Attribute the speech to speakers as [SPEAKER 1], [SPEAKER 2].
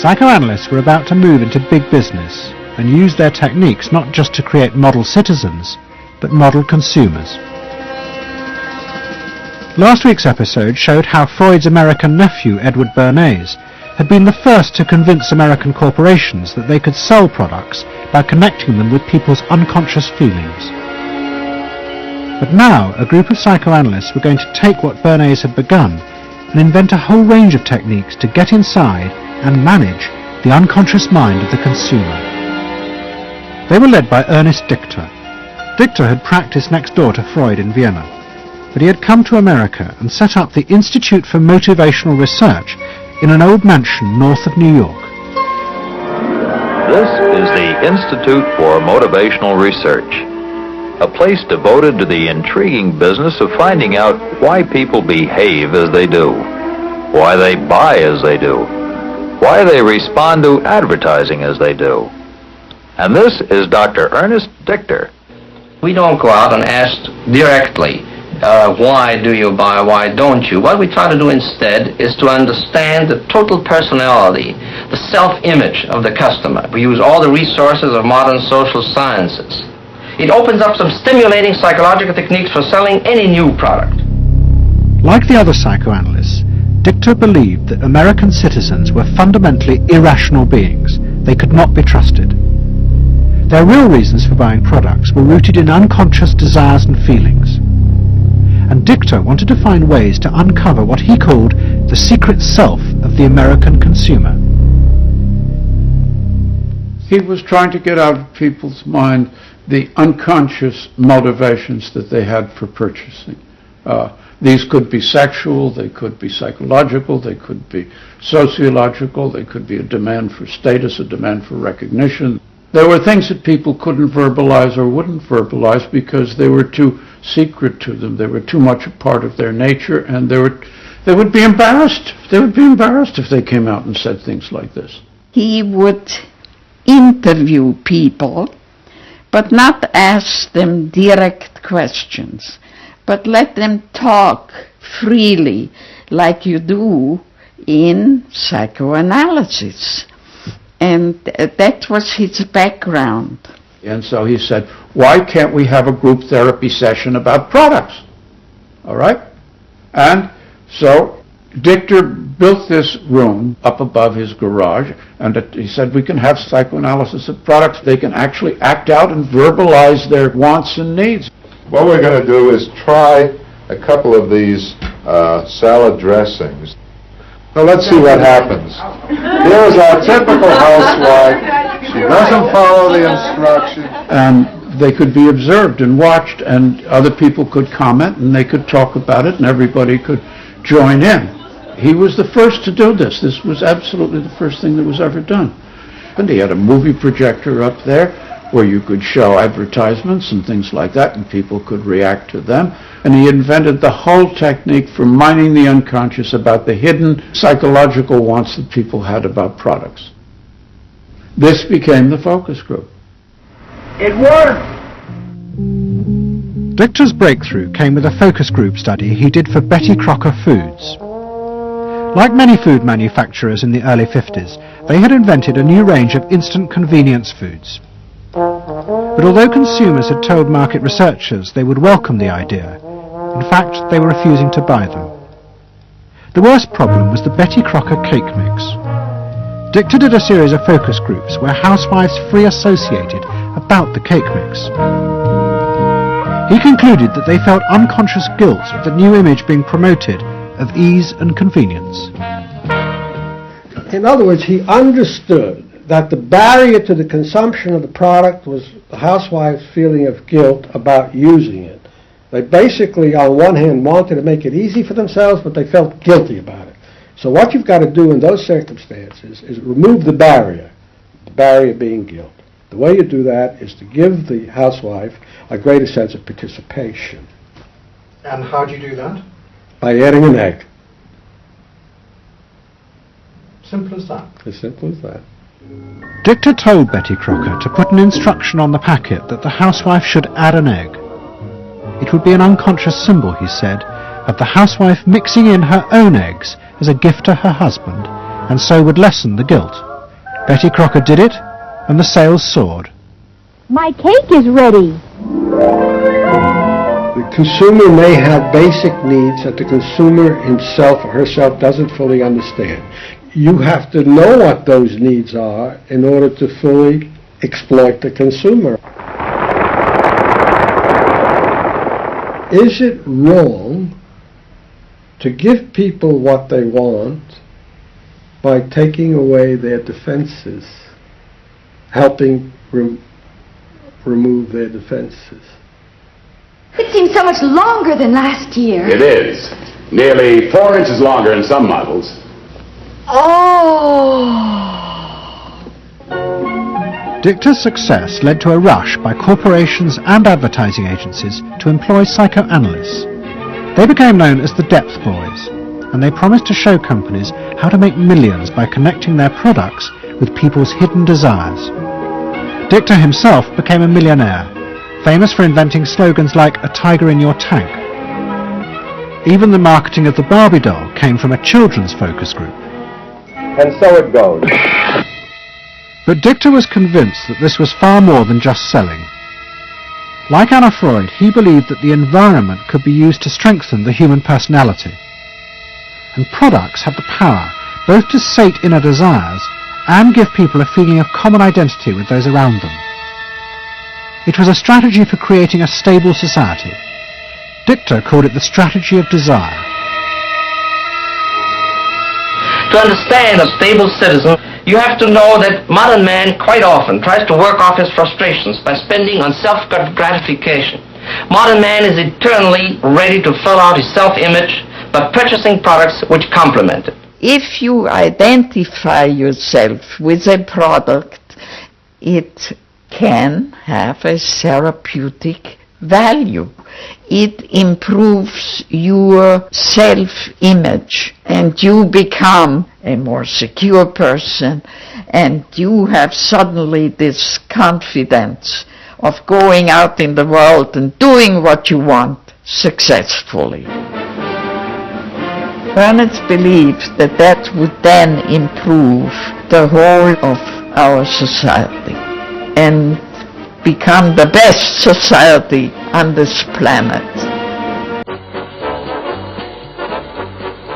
[SPEAKER 1] Psychoanalysts were about to move into big business and use their techniques not just to create model citizens, but model consumers. Last week's episode showed how Freud's American nephew, Edward Bernays, had been the first to convince American corporations that they could sell products by connecting them with people's unconscious feelings. But now a group of psychoanalysts were going to take what Bernays had begun and invent a whole range of techniques to get inside and manage the unconscious mind of the consumer. They were led by Ernest Dichter. Dichter had practiced next door to Freud in Vienna, but he had come to America and set up the Institute for Motivational Research in an old mansion north of New York.
[SPEAKER 2] This is the Institute for Motivational Research, a place devoted to the intriguing business of finding out why people behave as they do, why they buy as they do, why they respond to advertising as they do. And this is Dr. Ernest Dichter.
[SPEAKER 3] We don't go out and ask directly, why do you buy, why don't you? What we try to do instead is to understand the total personality, the self-image of the customer. We use all the resources of modern social sciences. It opens up some stimulating psychological techniques for selling any new product.
[SPEAKER 1] Like the other psychoanalysts, Dichter believed that American citizens were fundamentally irrational beings. They could not be trusted. Their real reasons for buying products were rooted in unconscious desires and feelings. And Dichter wanted to find ways to uncover what he called the secret self of the American consumer.
[SPEAKER 4] He was trying to get out of people's mind the unconscious motivations that they had for purchasing. These could be sexual, they could be psychological, they could be sociological, they could be a demand for status, a demand for recognition. There were things that people couldn't verbalize or wouldn't verbalize because they were too secret to them. They were too much a part of their nature, and they would be embarrassed. They would be embarrassed if they came out and said things like this.
[SPEAKER 5] He would interview people, but not ask them direct questions, but let them talk freely like you do in psychoanalysis. And that was his background.
[SPEAKER 4] And so he said, why can't we have a group therapy session about products? All right? And so Dichter built this room up above his garage, and he said we can have psychoanalysis of products. They can actually act out and verbalize their wants and needs.
[SPEAKER 6] What we're going to do is try a couple of these salad dressings. Now let's see what happens. Here's our typical housewife. She doesn't follow the instructions.
[SPEAKER 4] And they could be observed and watched, and other people could comment, and they could talk about it, and everybody could join in. He was the first to do this. This was absolutely the first thing that was ever done. And he had a movie projector up there where you could show advertisements and things like that, and people could react to them. And he invented the whole technique for mining the unconscious about the hidden psychological wants that people had about products. This became the focus group.
[SPEAKER 7] It worked!
[SPEAKER 1] Dichter's breakthrough came with a focus group study he did for Betty Crocker Foods. Like many food manufacturers in the early 50s, they had invented a new range of instant convenience foods. But although consumers had told market researchers they would welcome the idea, in fact they were refusing to buy them. The worst problem was the Betty Crocker cake mix. Dichter did a series of focus groups where housewives free associated about the cake mix. He concluded that they felt unconscious guilt at the new image being promoted of ease and convenience.
[SPEAKER 7] In other words, he understood that the barrier to the consumption of the product was the housewife's feeling of guilt about using it. They basically, on one hand, wanted to make it easy for themselves, but they felt guilty about it. So what you've got to do in those circumstances is remove the barrier being guilt. The way you do that is to give the housewife a greater sense of participation.
[SPEAKER 8] And how do you do that?
[SPEAKER 7] By adding an egg.
[SPEAKER 8] Simple as that.
[SPEAKER 7] As simple as that.
[SPEAKER 1] Dichter told Betty Crocker to put an instruction on the packet that the housewife should add an egg. It would be an unconscious symbol, he said, of the housewife mixing in her own eggs as a gift to her husband, and so would lessen the guilt. Betty Crocker did it, and the sales soared.
[SPEAKER 9] My cake is ready.
[SPEAKER 7] The consumer may have basic needs that the consumer himself or herself doesn't fully understand. You have to know what those needs are in order to fully exploit the consumer. Is it wrong to give people what they want by taking away their defenses, helping remove their defenses?
[SPEAKER 9] It seems so much longer than last year.
[SPEAKER 10] It is. Nearly 4 inches longer in some models.
[SPEAKER 9] Oh!
[SPEAKER 1] Dichter's success led to a rush by corporations and advertising agencies to employ psychoanalysts. They became known as the Depth Boys, and they promised to show companies how to make millions by connecting their products with people's hidden desires. Dichter himself became a millionaire, famous for inventing slogans like "a tiger in your tank." Even the marketing of the Barbie doll came from a children's focus group.
[SPEAKER 11] And so it goes.
[SPEAKER 1] But Dichter was convinced that this was far more than just selling. Like Anna Freud, he believed that the environment could be used to strengthen the human personality. And products had the power both to sate inner desires and give people a feeling of common identity with those around them. It was a strategy for creating a stable society. Dichter called it the strategy of desire.
[SPEAKER 3] To understand a stable citizen, you have to know that modern man quite often tries to work off his frustrations by spending on self-gratification. Modern man is eternally ready to fill out his self-image by purchasing products which complement it.
[SPEAKER 5] If you identify yourself with a product, it can have a therapeutic value. It improves your self-image, and you become a more secure person, and you have suddenly this confidence of going out in the world and doing what you want successfully. Ernest believes that that would then improve the whole of our society and become the best society on this planet.